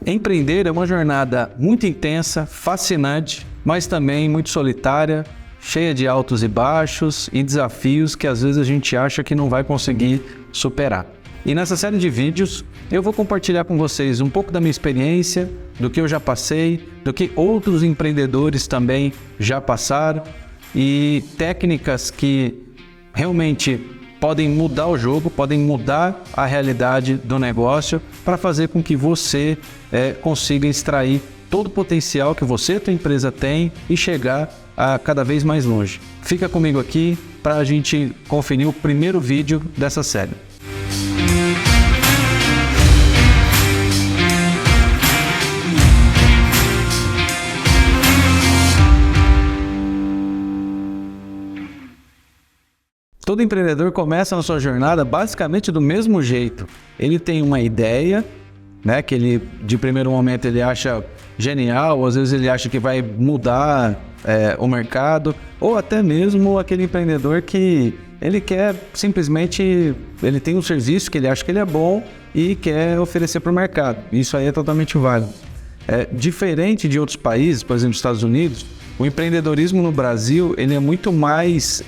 Empreender é uma jornada muito intensa, fascinante, mas também muito solitária, cheia de altos e baixos e desafios que às vezes a gente acha que não vai conseguir superar. E nessa série de vídeos eu vou compartilhar com vocês um pouco da minha experiência, do que eu já passei, do que outros empreendedores também já passaram e técnicas que realmente podem mudar o jogo, podem mudar a realidade do negócio para fazer com que você consiga extrair todo o potencial que você e a tua empresa tem e chegar a cada vez mais longe. Fica comigo aqui para a gente conferir o primeiro vídeo dessa série. Todo empreendedor começa na sua jornada basicamente do mesmo jeito. Ele tem uma ideia, né, que ele de primeiro momento ele acha genial, ou às vezes ele acha que vai mudar o mercado, ou até mesmo aquele empreendedor que ele quer simplesmente, ele tem um serviço que ele acha que ele é bom e quer oferecer para o mercado. Isso aí é totalmente válido. Diferente de outros países, por exemplo, Estados Unidos, o empreendedorismo no Brasil, ele é muito mais,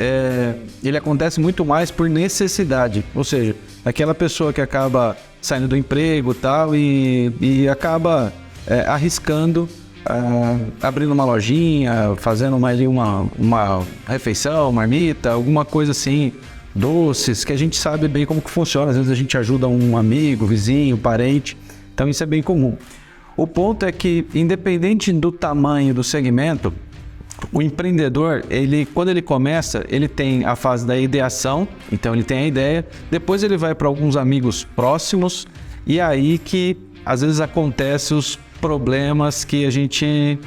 ele acontece muito mais por necessidade, ou seja, aquela pessoa que acaba saindo do emprego tal, e acaba arriscando, abrindo uma lojinha, fazendo mais uma refeição, marmita, alguma coisa assim, doces, que a gente sabe bem como que funciona, às vezes a gente ajuda um amigo, vizinho, parente, então isso é bem comum. O ponto é que, independente do tamanho do segmento, o empreendedor, quando ele começa, ele tem a fase da ideação, então ele tem a ideia, depois ele vai para alguns amigos próximos e aí que às vezes acontecem os problemas que a gente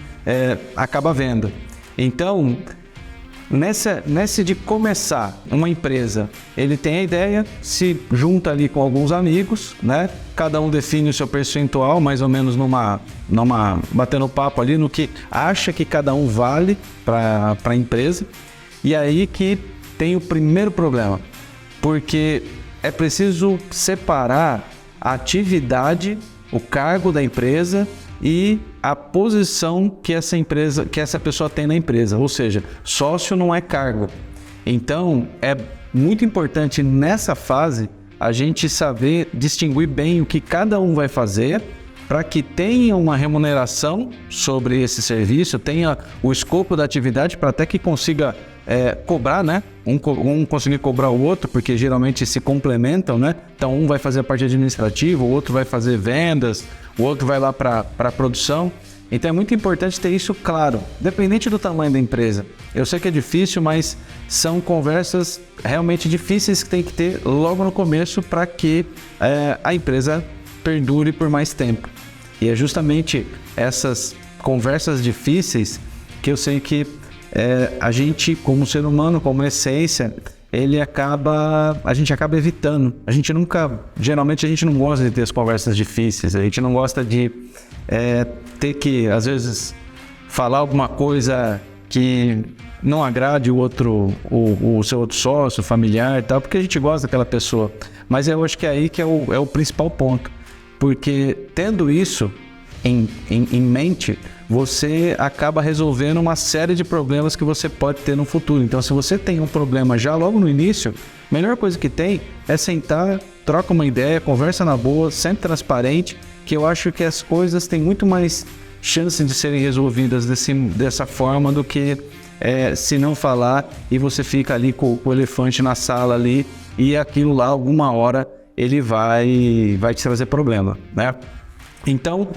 acaba vendo. Então, nessa de começar uma empresa, ele tem a ideia, se junta ali com alguns amigos, né? Cada um define o seu percentual, mais ou menos batendo papo ali no que acha que cada um vale para a empresa. E aí que tem o primeiro problema, porque é preciso separar a atividade, o cargo da empresa e a posição que essa pessoa tem na empresa, ou seja, sócio não é cargo. Então é muito importante nessa fase a gente saber distinguir bem o que cada um vai fazer para que tenha uma remuneração sobre esse serviço, tenha o escopo da atividade para até que consiga cobrar, né? Um conseguir cobrar o outro, porque geralmente se complementam, né? Então um vai fazer a parte administrativa, o outro vai fazer vendas, o outro vai lá para a produção. Então é muito importante ter isso claro, independente do tamanho da empresa. Eu sei que é difícil, mas são conversas realmente difíceis que tem que ter logo no começo para que a empresa perdure por mais tempo. E é justamente essas conversas difíceis que eu sei que a gente, como ser humano, como essência, a gente acaba evitando. Geralmente a gente não gosta de ter as conversas difíceis, a gente não gosta de ter que, às vezes, falar alguma coisa que não agrade o seu outro sócio, familiar e tal, porque a gente gosta daquela pessoa. Mas eu acho que é aí que é o principal ponto, porque tendo isso em mente, você acaba resolvendo uma série de problemas que você pode ter no futuro. Então, se você tem um problema já logo no início, a melhor coisa que tem é sentar, troca uma ideia, conversa na boa, sempre transparente, que eu acho que as coisas têm muito mais chance de serem resolvidas dessa forma do que se não falar e você fica ali com o elefante na sala ali e aquilo lá, alguma hora, ele vai te trazer problema, né? Então,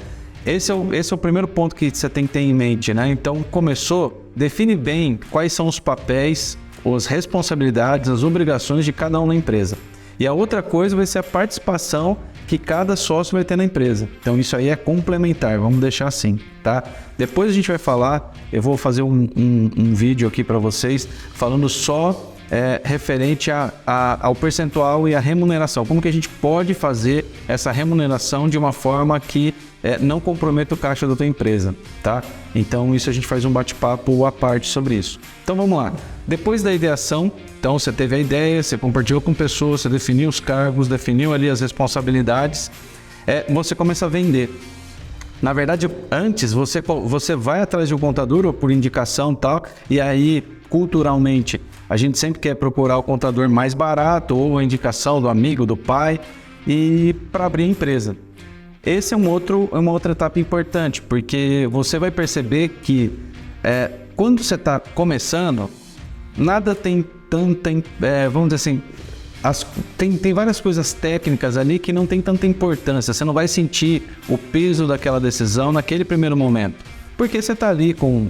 esse é o primeiro ponto que você tem que ter em mente, né? Então, começou, define bem quais são os papéis, as responsabilidades, as obrigações de cada um na empresa. E a outra coisa vai ser a participação que cada sócio vai ter na empresa. Então, isso aí é complementar, vamos deixar assim, tá? Depois a gente vai falar, eu vou fazer um vídeo aqui para vocês, falando só referente ao percentual e à remuneração. Como que a gente pode fazer essa remuneração de uma forma que não comprometa o caixa da tua empresa, tá? Então isso a gente faz um bate-papo à parte sobre isso. Então vamos lá. Depois da ideação, então você teve a ideia, você compartilhou com pessoas, você definiu os cargos, definiu ali as responsabilidades, você começa a vender. Na verdade, antes você vai atrás de um contador ou por indicação e tal, e aí, culturalmente, a gente sempre quer procurar o contador mais barato ou a indicação do amigo, do pai, e para abrir a empresa. Esse é uma outra etapa importante, porque você vai perceber que quando você está começando, nada tem tanta, vamos dizer assim, tem várias coisas técnicas ali que não tem tanta importância. Você não vai sentir o peso daquela decisão naquele primeiro momento, porque você está ali com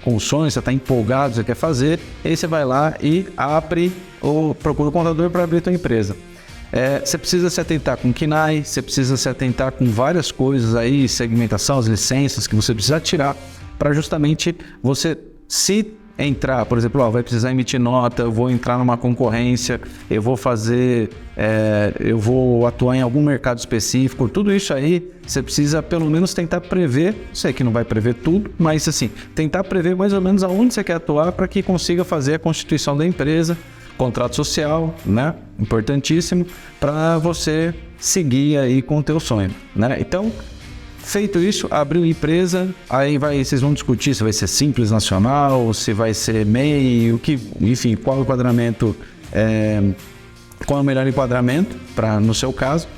o sonho, você está empolgado, você quer fazer, aí você vai lá e abre ou procura o contador para abrir a tua empresa. Você precisa se atentar com KNAI, você precisa se atentar com várias coisas aí, segmentação, as licenças que você precisa tirar para justamente você se entrar, por exemplo, vai precisar emitir nota, eu vou entrar numa concorrência, eu vou atuar em algum mercado específico, tudo isso aí você precisa pelo menos tentar prever, sei que não vai prever tudo, mas assim, tentar prever mais ou menos aonde você quer atuar para que consiga fazer a constituição da empresa, contrato social, né? Importantíssimo para você seguir aí com o teu sonho, né? Então, feito isso, abriu empresa, aí vocês vão discutir se vai ser simples nacional, se vai ser MEI, enfim, qual o enquadramento, qual é o melhor enquadramento no seu caso,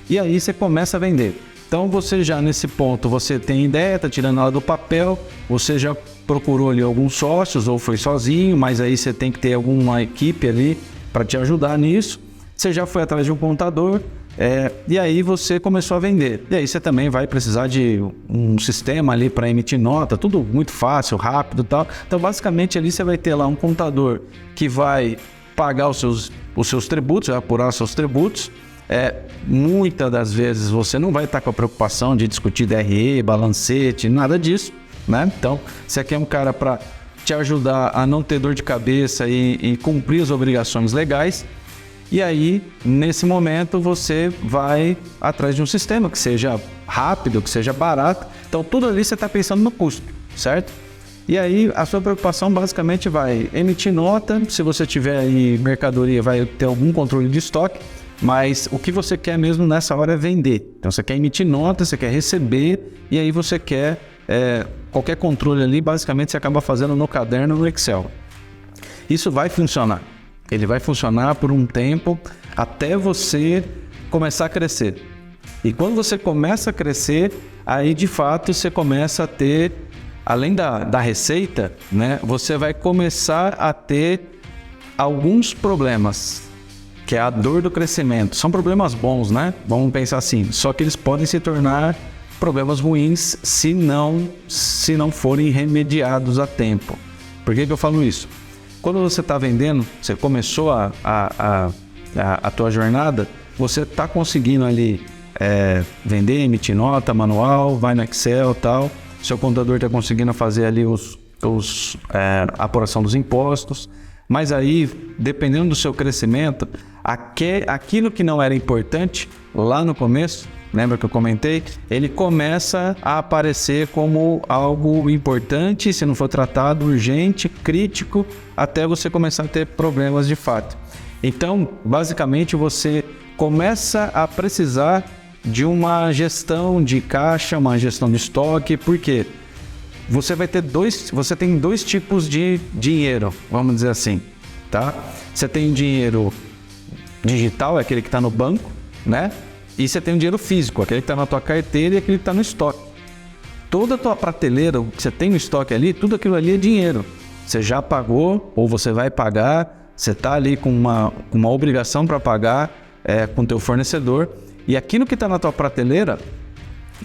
e aí você começa a vender. Então você já nesse ponto, você tem ideia, está tirando ela do papel, você já procurou ali alguns sócios ou foi sozinho, mas aí você tem que ter alguma equipe ali para te ajudar nisso. Você já foi atrás de um contador, e aí você começou a vender. E aí você também vai precisar de um sistema ali para emitir nota, tudo muito fácil, rápido e tal. Então basicamente ali você vai ter lá um contador que vai pagar os seus tributos, vai apurar os seus tributos. Muitas das vezes você não vai estar com a preocupação de discutir DRE, balancete, nada disso, né? Então, você quer um cara para te ajudar a não ter dor de cabeça e cumprir as obrigações legais. E aí, nesse momento, você vai atrás de um sistema que seja rápido, que seja barato. Então, tudo ali você está pensando no custo, certo? E aí, a sua preocupação basicamente vai emitir nota. Se você tiver aí mercadoria, vai ter algum controle de estoque. Mas o que você quer mesmo nessa hora é vender. Então você quer emitir nota, você quer receber e aí você quer qualquer controle ali, basicamente você acaba fazendo no caderno, no Excel. Isso vai funcionar. Ele vai funcionar por um tempo até você começar a crescer. E quando você começa a crescer, aí de fato você começa a ter, além da receita, né, você vai começar a ter alguns problemas, que é a dor do crescimento. São problemas bons, né? Vamos pensar assim. Só que eles podem se tornar problemas ruins se não forem remediados a tempo. Por que eu falo isso? Quando você está vendendo, você começou a tua jornada, você está conseguindo ali vender, emitir nota, manual, vai no Excel e tal. Seu contador está conseguindo fazer ali a apuração dos impostos. Mas aí, dependendo do seu crescimento, aquilo que não era importante lá no começo, lembra que eu comentei? Ele começa a aparecer como algo importante, se não for tratado, urgente, crítico, até você começar a ter problemas de fato. Então, basicamente, você começa a precisar de uma gestão de caixa, uma gestão de estoque, por quê? Você tem dois tipos de dinheiro, vamos dizer assim, tá? Você tem dinheiro digital, é aquele que está no banco, né? E você tem o dinheiro físico, aquele que está na tua carteira e aquele que está no estoque. Toda a tua prateleira, o que você tem no estoque ali, tudo aquilo ali é dinheiro. Você já pagou ou você vai pagar, você está ali com uma obrigação para pagar com o teu fornecedor. E aquilo que está na tua prateleira,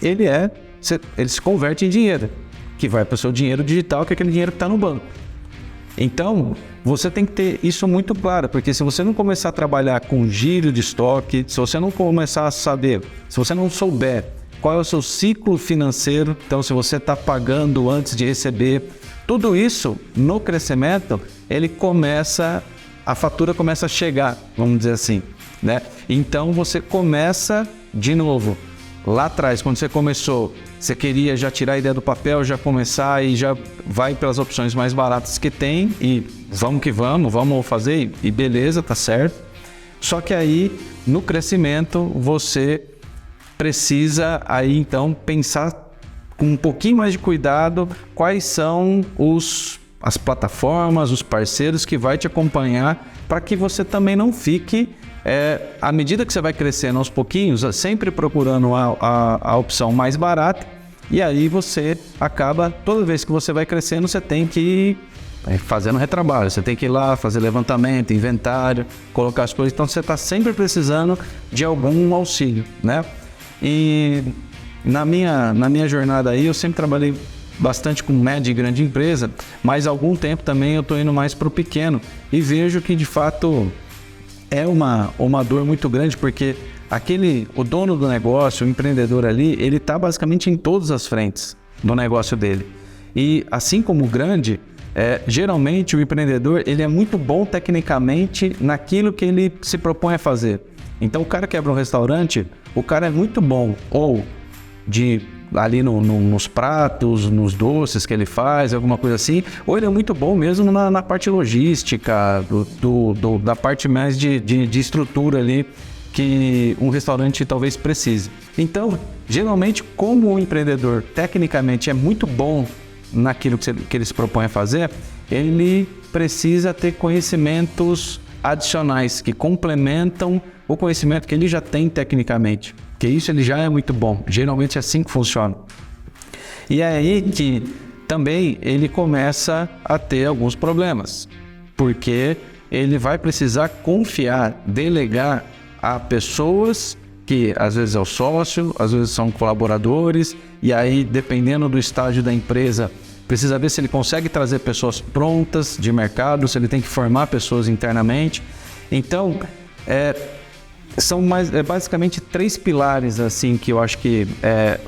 ele se converte em dinheiro, que vai para o seu dinheiro digital, que é aquele dinheiro que está no banco. Então, você tem que ter isso muito claro, porque se você não começar a trabalhar com giro de estoque, se você não começar a saber, se você não souber qual é o seu ciclo financeiro, então se você está pagando antes de receber, tudo isso no crescimento, a fatura começa a chegar, vamos dizer assim, né? Então você começa de novo. Lá atrás, quando você começou, você queria já tirar a ideia do papel, já começar e já vai pelas opções mais baratas que tem e vamos que vamos fazer e beleza, tá certo. Só que aí, no crescimento, você precisa aí então pensar com um pouquinho mais de cuidado quais são as plataformas, os parceiros que vai te acompanhar para que você também não fique, à medida que você vai crescendo aos pouquinhos, sempre procurando a opção mais barata, e aí você acaba, toda vez que você vai crescendo, você tem que ir fazendo retrabalho, você tem que ir lá fazer levantamento, inventário, colocar as coisas, então você está sempre precisando de algum auxílio, né? E na minha jornada aí, eu sempre trabalhei bastante com média e grande empresa, mas há algum tempo também eu estou indo mais para o pequeno e vejo que de fato é uma dor muito grande, porque o dono do negócio, o empreendedor ali, ele está basicamente em todas as frentes do negócio dele. E assim como o grande, geralmente o empreendedor ele é muito bom tecnicamente naquilo que ele se propõe a fazer. Então o cara que abre um restaurante, o cara é muito bom ou ali nos pratos, nos doces que ele faz, alguma coisa assim, ou ele é muito bom mesmo na parte logística, da parte mais de estrutura ali que um restaurante talvez precise. Então, geralmente, como o empreendedor tecnicamente é muito bom naquilo que ele se propõe a fazer, ele precisa ter conhecimentos adicionais que complementam o conhecimento que ele já tem tecnicamente, porque isso ele já é muito bom, geralmente é assim que funciona. E é aí que também ele começa a ter alguns problemas, porque ele vai precisar confiar, delegar a pessoas que às vezes é o sócio, às vezes são colaboradores, e aí dependendo do estágio da empresa, precisa ver se ele consegue trazer pessoas prontas de mercado, se ele tem que formar pessoas internamente. Então, são basicamente 3 pilares assim que eu acho que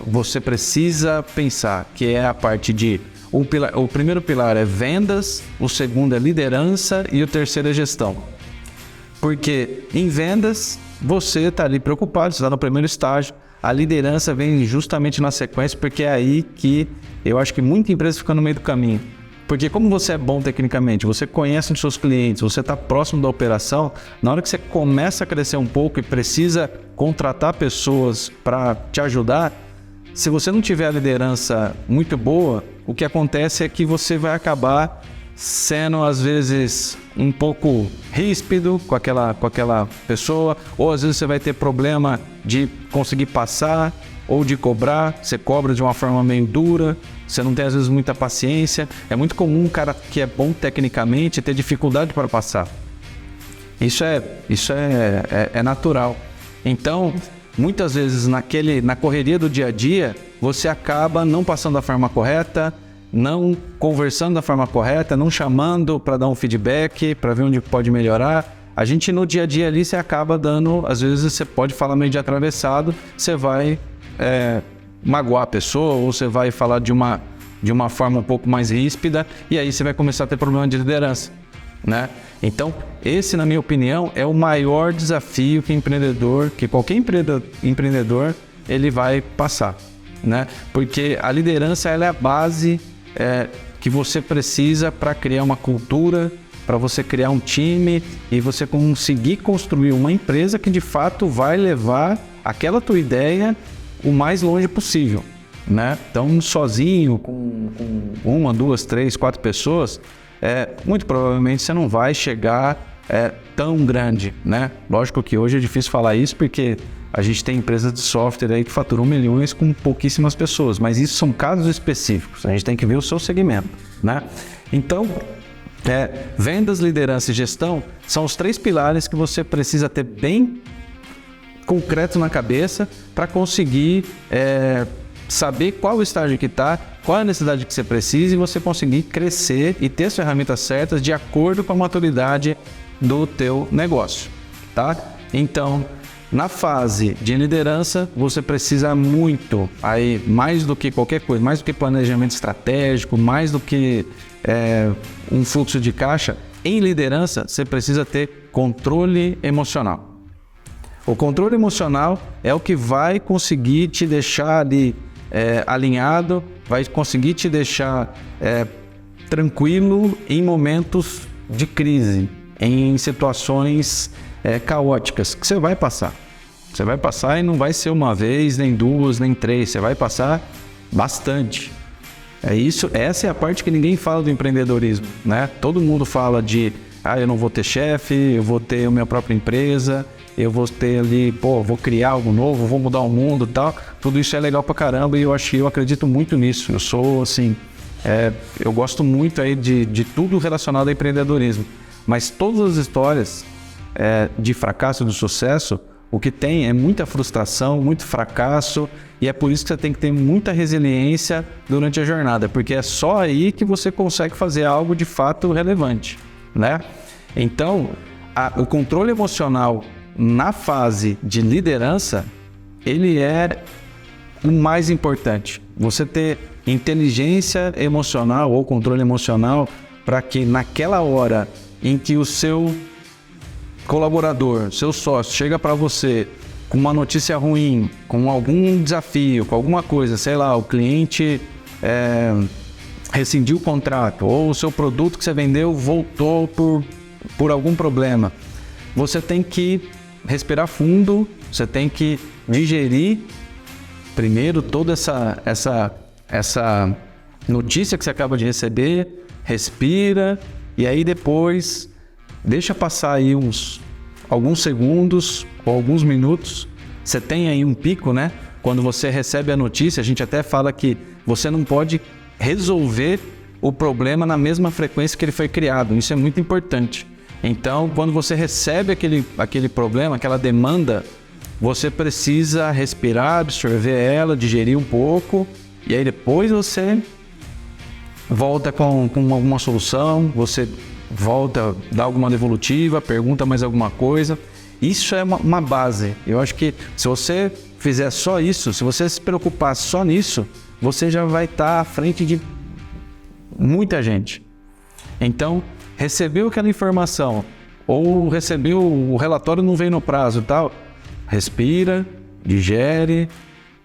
você precisa pensar, que é a parte de o primeiro pilar é vendas, o segundo é liderança e o terceiro é gestão. Porque em vendas você está ali preocupado, você está no primeiro estágio, a liderança vem justamente na sequência, porque é aí que eu acho que muita empresa fica no meio do caminho. Porque como você é bom tecnicamente, você conhece os seus clientes, você está próximo da operação, na hora que você começa a crescer um pouco e precisa contratar pessoas para te ajudar, se você não tiver a liderança muito boa, o que acontece é que você vai acabar sendo às vezes um pouco ríspido com aquela pessoa, ou às vezes você vai ter problema de conseguir passar ou de cobrar, você cobra de uma forma meio dura, você não tem às vezes muita paciência. É muito comum um cara que é bom tecnicamente ter dificuldade para passar. Isso é natural. Então, muitas vezes na correria do dia a dia, você acaba não passando da forma correta, não conversando da forma correta, não chamando para dar um feedback, para ver onde pode melhorar. A gente no dia a dia ali, você acaba dando, às vezes você pode falar meio de atravessado, você vai magoar a pessoa, ou você vai falar de uma forma um pouco mais ríspida, e aí você vai começar a ter problema de liderança, né? Então, esse, na minha opinião, é o maior desafio que qualquer empreendedor ele vai passar, né? Porque a liderança ela é a base que você precisa para criar uma cultura, para você criar um time e você conseguir construir uma empresa que de fato vai levar aquela tua ideia o mais longe possível, né? Então, sozinho, com 1, 2, 3, 4 pessoas, muito provavelmente você não vai chegar tão grande, né? Lógico que hoje é difícil falar isso porque a gente tem empresas de software aí que faturam milhões com pouquíssimas pessoas, mas isso são casos específicos, a gente tem que ver o seu segmento, né? Então, vendas, liderança e gestão são os 3 pilares que você precisa ter bem concreto na cabeça para conseguir saber qual o estágio que está, qual a necessidade que você precisa e você conseguir crescer e ter as ferramentas certas de acordo com a maturidade do teu negócio, tá? Então, na fase de liderança, você precisa muito, aí, mais do que qualquer coisa, mais do que planejamento estratégico, mais do que um fluxo de caixa, em liderança você precisa ter controle emocional. O controle emocional é o que vai conseguir te deixar ali alinhado, vai conseguir te deixar tranquilo em momentos de crise, em situações caóticas que você vai passar, Você vai passar e não vai ser uma vez, nem duas, nem três. Você vai passar bastante. Essa é a parte que ninguém fala do empreendedorismo, né? Todo mundo fala de, eu não vou ter chefe, eu vou ter a minha própria empresa, eu vou ter ali, vou criar algo novo, vou mudar o mundo e tal. Tudo isso é legal pra caramba e eu acredito muito nisso. Eu sou, assim, eu gosto muito aí de tudo relacionado ao empreendedorismo. Mas todas as histórias de fracasso e de sucesso, o que tem é muita frustração, muito fracasso, e é por isso que você tem que ter muita resiliência durante a jornada, porque é só aí que você consegue fazer algo de fato relevante, né? Então, o controle emocional na fase de liderança, ele é o mais importante. Você ter inteligência emocional ou controle emocional para que naquela hora em que o seu colaborador, seu sócio, chega para você com uma notícia ruim, com algum desafio, com alguma coisa, sei lá, o cliente rescindiu o contrato, ou o seu produto que você vendeu voltou por algum problema. Você tem que respirar fundo, você tem que digerir primeiro toda essa notícia que você acaba de receber, respira, e aí depois deixa passar aí alguns segundos ou alguns minutos. Você tem aí um pico, né? Quando você recebe a notícia, a gente até fala que você não pode resolver o problema na mesma frequência que ele foi criado. Isso é muito importante. Então, quando você recebe aquele problema, aquela demanda, você precisa respirar, absorver ela, digerir um pouco, e aí depois você volta com alguma solução, você volta, dá alguma devolutiva, pergunta mais alguma coisa. Isso é uma base. Eu acho que se você fizer só isso, se você se preocupar só nisso, você já vai estar à frente de muita gente. Então, recebeu aquela informação, ou recebeu o relatório, não veio no prazo e tal, respira, digere,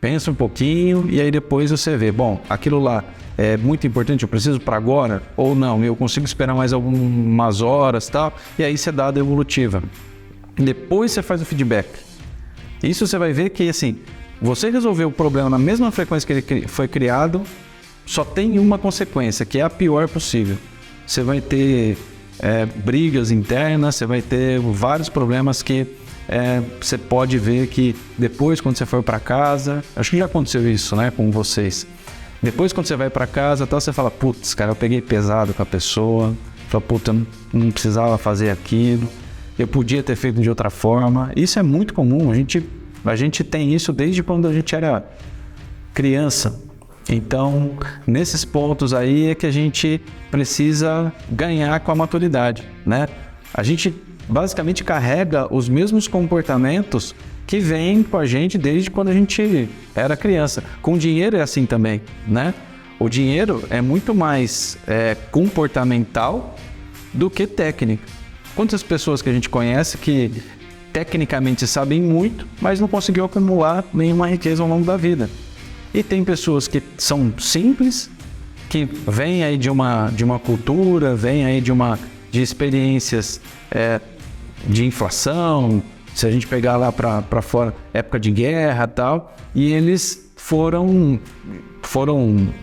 pensa um pouquinho e aí depois você vê, aquilo lá é muito importante, eu preciso para agora, ou não, eu consigo esperar mais algumas horas e tal, e aí você dá a devolutiva. Depois você faz o feedback. Isso você vai ver que, assim, você resolveu o problema na mesma frequência que ele foi criado, só tem uma consequência, que é a pior possível. Você vai ter brigas internas, você vai ter vários problemas que você pode ver que depois, quando você for para casa, acho que já aconteceu isso, né, com vocês. Depois, quando você vai para casa, você fala, putz, cara, eu peguei pesado com a pessoa, fala, puta, eu não precisava fazer aquilo, eu podia ter feito de outra forma. Isso é muito comum, a gente tem isso desde quando a gente era criança. Então, nesses pontos aí é que a gente precisa ganhar com a maturidade, né? A gente basicamente carrega os mesmos comportamentos que vêm com a gente desde quando a gente era criança. Com dinheiro é assim também, né? O dinheiro é muito mais comportamental do que técnico. Quantas pessoas que a gente conhece que tecnicamente sabem muito, mas não conseguiu acumular nenhuma riqueza ao longo da vida? E tem pessoas que são simples, que vêm aí de uma cultura, vêm aí de experiências de inflação, se a gente pegar lá para fora, época de guerra e tal, e eles foram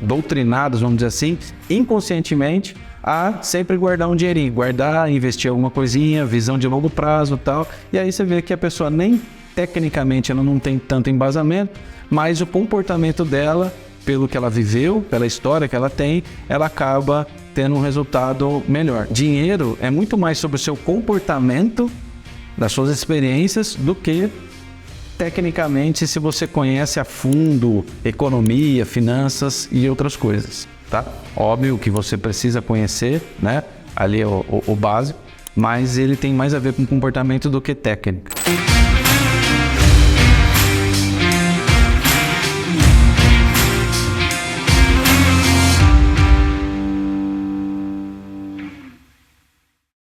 doutrinados, vamos dizer assim, inconscientemente, a sempre guardar um dinheirinho, guardar, investir alguma coisinha, visão de longo prazo e tal, e aí você vê que a pessoa nem tecnicamente ela não tem tanto embasamento, mas o comportamento dela, pelo que ela viveu, pela história que ela tem, ela acaba tendo um resultado melhor. Dinheiro é muito mais sobre o seu comportamento, das suas experiências, do que tecnicamente se você conhece a fundo economia, finanças e outras coisas, tá? Óbvio que você precisa conhecer, né? Ali é o básico, mas ele tem mais a ver com comportamento do que técnica.